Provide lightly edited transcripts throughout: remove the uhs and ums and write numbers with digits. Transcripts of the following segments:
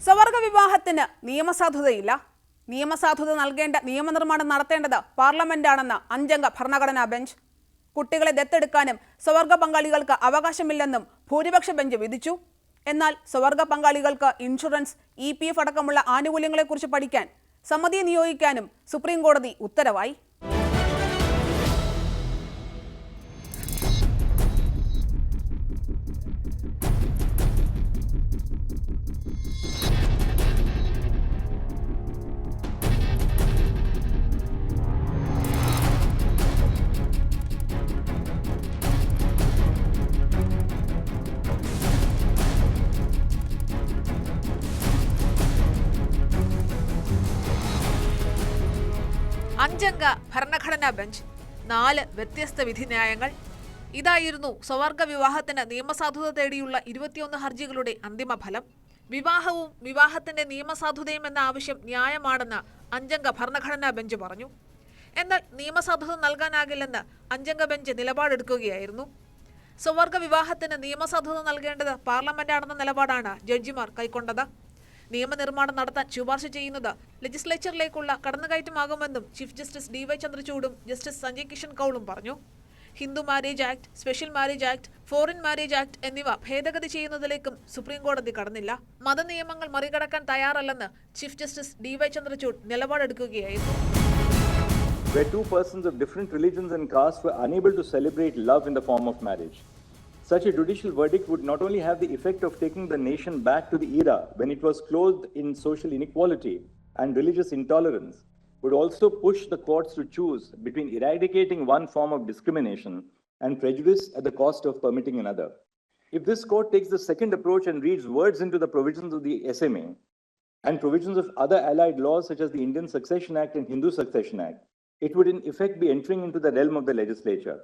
സ്വവർഗ വിവാഹത്തിന് നിയമസാധുതയില്ല. നിയമസാധുത നൽകേണ്ട നിയമനിർമ്മാണം നടത്തേണ്ടത് പാർലമെന്റാണെന്ന് 5-അംഗ ഭരണഘടനാ ബെഞ്ച്. കുട്ടികളെ ദത്തെടുക്കാനും സ്വവർഗ പങ്കാളികൾക്ക് അവകാശമില്ലെന്നും ഭൂരിപക്ഷ ബെഞ്ച് വിധിച്ചു. എന്നാൽ സ്വവർഗ പങ്കാളികൾക്ക് ഇൻഷുറൻസ്, EPF അടക്കമുള്ള ആനുകൂല്യങ്ങളെക്കുറിച്ച് പഠിക്കാൻ സമിതിയെ നിയോഗിക്കാനും സുപ്രീം കോടതി ഉത്തരവായി. അഞ്ചംഗ ഭരണഘടനാ ബെഞ്ച്, 4 വ്യത്യസ്ത വിധിന്യായങ്ങൾ. ഇതായിരുന്നു സ്വവർഗ വിവാഹത്തിന് നിയമസാധുത തേടിയുള്ള 21 ഹർജികളുടെ അന്തിമ ഫലം. വിവാഹവും വിവാഹത്തിന്റെ നിയമസാധുതയും എന്ന ആവശ്യം ന്യായമാണെന്ന് 5-അംഗ ഭരണഘടനാ ബെഞ്ച് പറഞ്ഞു. എന്നാൽ നിയമസാധുത നൽകാനാകില്ലെന്ന് 5-അംഗ ബെഞ്ച് നിലപാടെടുക്കുകയായിരുന്നു. സ്വവർഗ വിവാഹത്തിന് നിയമസാധുത നൽകേണ്ടത് പാർലമെന്റാണെന്ന നിലപാടാണ് ജഡ്ജിമാർ കൈക്കൊണ്ടത്. നിയമനിർമ്മാണം നടത്താൻ ശുപാർശ ചെയ്യുന്നത് ലെജിസ്ലേച്ചറിലേക്കുള്ള കടന്നുകയറ്റമാകുമെന്നും ചീഫ് ജസ്റ്റിസ് DY ചന്ദ്രചൂഡും ജസ്റ്റിസ് സഞ്ജയ് കിഷൻ കൗളും പറഞ്ഞു. Hindu marriage act, special marriage act, foreign marriage act എന്നിവ ഭേദഗതി ചെയ്യുന്നതിലേക്കും സുപ്രീം കോടതി കടന്നില്ല. മതനിയമങ്ങൾ മറികടക്കാൻ തയ്യാറല്ലെന്ന് ചീഫ് ജസ്റ്റിസ് DY ചന്ദ്രചൂഡ് നിലപാടെടുക്കുകയായിരുന്നു. Where two persons of different religions and castes were unable to celebrate love in the form of marriage. Such a judicial verdict would not only have the effect of taking the nation back to the era when it was clothed in social inequality and religious intolerance, would also push the courts to choose between eradicating one form of discrimination and prejudice at the cost of permitting another. If this court takes the second approach and reads words into the provisions of the SMA and provisions of other allied laws such as the Indian Succession Act and Hindu Succession Act, it would in effect be entering into the realm of the legislature.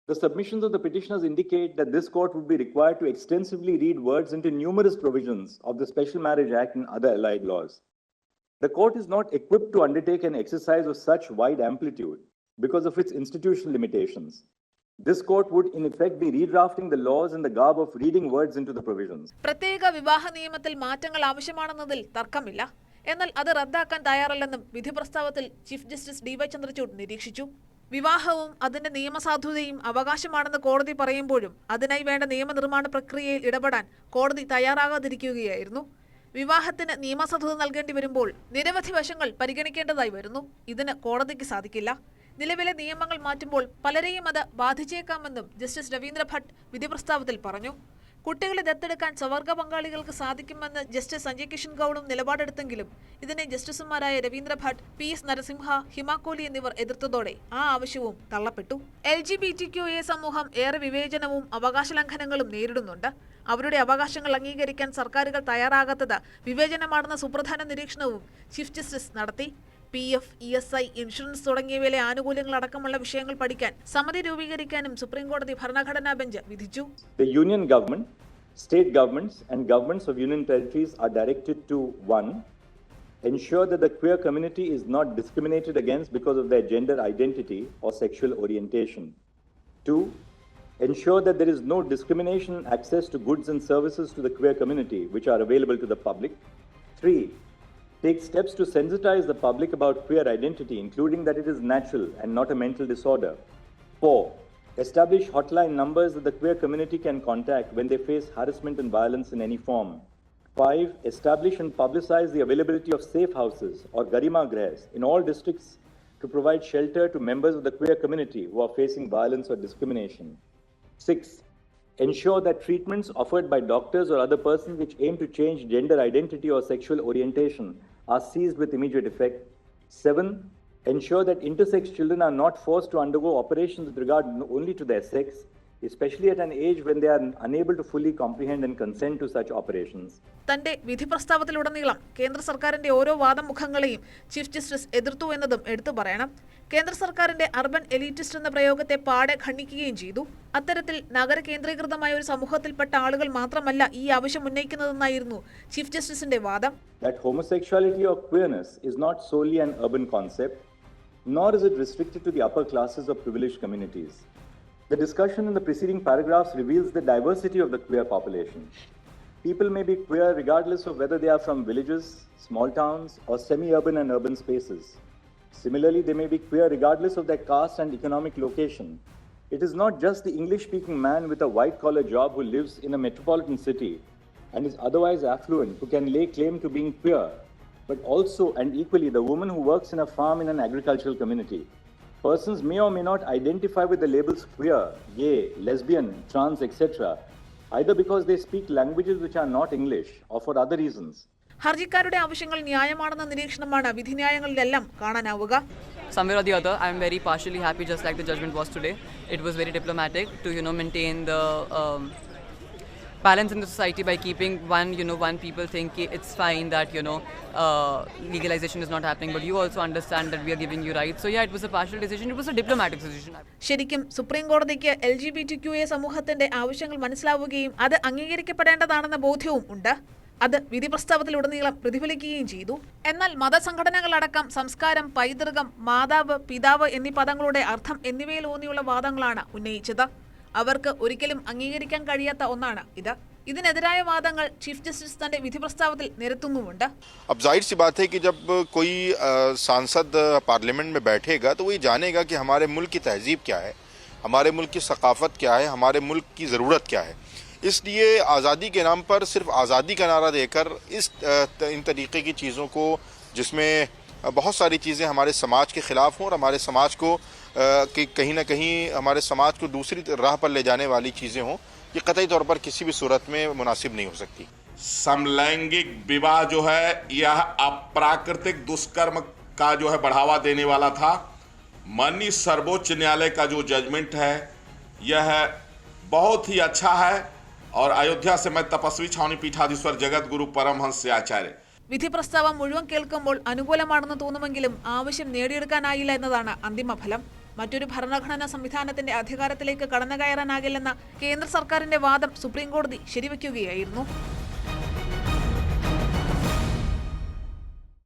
The submissions of the petitioners indicate that this court would be required to extensively read words into numerous provisions of the Special Marriage Act and other allied laws. The court is not equipped to undertake an exercise of such wide amplitude because of its institutional limitations. This court would in effect be redrafting the laws in the garb of reading words into the provisions. പ്രത്യേക വിവാഹ നിയമത്തിൽ മാറ്റങ്ങൾ ആവശ്യമാണെന്നതിൽ തർക്കമില്ല. എന്നാൽ അത് റദ്ദാക്കാൻ തയ്യാറല്ലെന്നും വിധി പ്രസ്താവത്തിൽ chief justice DY Chandrachud നിരീക്ഷിച്ചു. വിവാഹവും അതിന്റെ നിയമസാധുതയും അവകാശമാണെന്ന് കോടതി പറയുമ്പോഴും അതിനായി വേണ്ട നിയമനിർമ്മാണ പ്രക്രിയയിൽ ഇടപെടാൻ കോടതി തയ്യാറാകാതിരിക്കുകയായിരുന്നു. വിവാഹത്തിന് നിയമസാധുത നൽകേണ്ടി വരുമ്പോൾ നിരവധി വശങ്ങൾ പരിഗണിക്കേണ്ടതായി വരുന്നു. ഇതിന് കോടതിക്ക് സാധിക്കില്ല. നിലവിലെ നിയമങ്ങൾ മാറ്റുമ്പോൾ പലരെയും അത് ബാധിച്ചേക്കാമെന്നും ജസ്റ്റിസ് രവീന്ദ്ര ഭട്ട് വിധി പ്രസ്താവത്തിൽ പറഞ്ഞു. കുട്ടികളെ ദത്തെടുക്കാൻ സ്വവർഗ പങ്കാളികൾക്ക് സാധിക്കുമെന്ന് ജസ്റ്റിസ് സഞ്ജയ് കിഷൻ കൗളും നിലപാടെടുത്തെങ്കിലും ഇതിനെ ജസ്റ്റിസുമാരായ രവീന്ദ്ര ഭട്ട്, PS നരസിംഹ, ഹിമ കോഹ്ലി എന്നിവർ എതിർത്തതോടെ ആ ആവശ്യവും തള്ളപ്പെട്ടു. LGBTQA സമൂഹം ഏറെ വിവേചനവും അവകാശ ലംഘനങ്ങളും നേരിടുന്നുണ്ട്. അവരുടെ അവകാശങ്ങൾ അംഗീകരിക്കാൻ സർക്കാരുകൾ തയ്യാറാകാത്തത് വിവേചനമാണെന്ന സുപ്രധാന നിരീക്ഷണവും ചീഫ് ജസ്റ്റിസ് നടത്തി. PF, ESI, ഇൻഷുറൻസ് തുടങ്ങിയവയിലെ ആനുകൂല്യങ്ങൾ അടക്കമുള്ള വിഷയങ്ങൾ പഠിക്കാൻ സമിതി രൂപീകരിക്കാനും സുപ്രീം കോടതി ഭരണഘടനാ ബെഞ്ച് വിധിച്ചു. The union government, state governments and governments of union territories are directed to 1. Ensure that the queer community is not discriminated against because of their gender identity or sexual orientation. 2. Ensure that there is no discrimination in access to goods and services to the queer community which are available to the public. 3. Take steps to sensitize the public about queer identity, including that it is natural and not a mental disorder. 4. Establish hotline numbers that the queer community can contact when they face harassment and violence in any form. 5. Establish and publicize the availability of safe houses or garima grahs in all districts to provide shelter to members of the queer community who are facing violence or discrimination. 6. Ensure that treatments offered by doctors or other persons which aim to change gender identity or sexual orientation are seized with immediate effect. 7. Ensure that intersex children are not forced to undergo operations with regard only to their sex, especially at an age when they are unable to fully comprehend and consent to such operations. തന്റെ വിധി പ്രസ്താവത്തിലുടനീളം കേന്ദ്ര സർക്കാരിന്റെ ഓരോ വാദമുഖങ്ങളെയും chief justice എതിർത്തു എന്നതും എടുത്തു പറയണം. കേന്ദ്ര സർക്കാരിന്റെ അർബൻ എലീറ്റിസ്റ്റ് എന്ന പ്രയോഗത്തെ പാടെ ഖണ്ഡിക്കുകയും ചെയ്തു. അത്തരത്തിൽ നഗര കേന്ദ്രീകൃതമായ ഒരു സമൂഹത്തിൽപ്പെട്ട ആളുകൾ മാത്രമല്ല ഈ ആവശ്യം ഉന്നയിക്കുന്നതെന്നായിരുന്നു ചീഫ് ജസ്റ്റിസിന്റെ വാദം. That homosexuality or queerness is not solely an urban concept, nor is it restricted to the upper classes of privileged communities. The discussion in the preceding paragraphs reveals the diversity of the queer population. People may be queer regardless of whether they are from villages, small towns, or semi-urban and urban spaces. Similarly, they may be queer regardless of their caste and economic location. It is not just the English-speaking man with a white-collar job who lives in a metropolitan city and is otherwise affluent who can lay claim to being queer, but also and equally the woman who works in a farm in an agricultural community. Persons may or may not identify with the labels queer, gay, lesbian, trans, etc., either because they speak languages which are not English or for other reasons. ഹർജിക്കാരുടെ ആവശ്യങ്ങൾ ന്യായമാണെന്ന നിരീക്ഷണമാണ് വിധിന്യായങ്ങളിലെല്ലാം കാണാനാവുക. Somewhere or the other, I am very partially happy, just like the judgment was today. It was very diplomatic to, maintain the balance in the society by keeping one people think it's fine that, legalization is not happening, but you also understand that we are giving you rights. So yeah, it was a partial decision. It was a diplomatic decision. ശരിക്കും supreme കോടതിക്ക് LGBTQA സമൂഹത്തിന്റെ ആവശ്യങ്ങൾ മനസ്സിലാവുകയും അത് അംഗീകരിക്കപ്പെടേണ്ടതാണെന്ന ബോധ്യവും ഉണ്ട്. അത് വിധി പ്രസ്താവത്തിലുടനീളം പ്രതിഫലിക്കുകയും ചെയ്തു. എന്നാൽ മതസംഘടനകളടക്കം സംസ്കാരം, പൈതൃകം, മാതാവ്, പിതാവ് എന്നീ പദങ്ങളുടെ അർത്ഥം എന്നിവയിലൂന്നിയുള്ള വാദങ്ങളാണ് ഉന്നയിച്ചത്. അവർക്ക് ഒരിക്കലും അംഗീകരിക്കാൻ കഴിയാത്ത ഒന്നാണ് ഇത്. ഇതിനെതിരായ വാദങ്ങൾ ചീഫ് ജസ്റ്റിസ് തന്റെ വിധി പ്രസ്താവത്തിൽ നിരത്തുന്നുമുണ്ട്. अब जाहिर सी बात है कि जब कोई सांसद पार्लियामेंट में बैठेगा तो वो ये जानेगा कि हमारे मुल्क की तहजीब क्या है, हमारे मुल्क की सकाफत क्या है, हमारे मुल्क की ज़रूरत क्या है. इसलिए आज़ादी के नाम पर सिर्फ आज़ादी का नारा देकर इन तरीके की चीज़ों को, जिसमें बहुत सारी चीज़ें हमारे समाज के ख़िलाफ़ हों और हमारे समाज को कि कहीं ना कहीं हमारे समाज को दूसरी राह पर ले जाने वाली चीज़ें हों, ये कतई तौर पर किसी भी सूरत में मुनासिब नहीं हो सकती. समलैंगिक विवाह जो है यह अप्राकृतिक दुष्कर्म का जो है बढ़ावा देने वाला था. माननीय सर्वोच्च न्यायालय का जो जजमेंट है यह बहुत ही अच्छा है. और अयोध्या से मैं तपस्वी छावनी पीठाधीश्वर जगत गुरु परमहंस आचार्य. വിധി പ്രസ്താവം മുഴുവൻ കേൾക്കുമ്പോൾ അനുകൂലമാണെന്ന് തോന്നുമെങ്കിലും ആവശ്യം നേടിയെടുക്കാനായില്ല എന്നതാണ് അന്തിമ ഫലം. മറ്റൊരു ഭരണഘടനാ സംവിധാനത്തിന്റെ അധികാരത്തിലേക്ക് കടന്നുകയറാനാകില്ലെന്ന കേന്ദ്ര സർക്കാരിന്റെ വാദം സുപ്രീം കോടതി ശരിവെക്കുകയായിരുന്നു.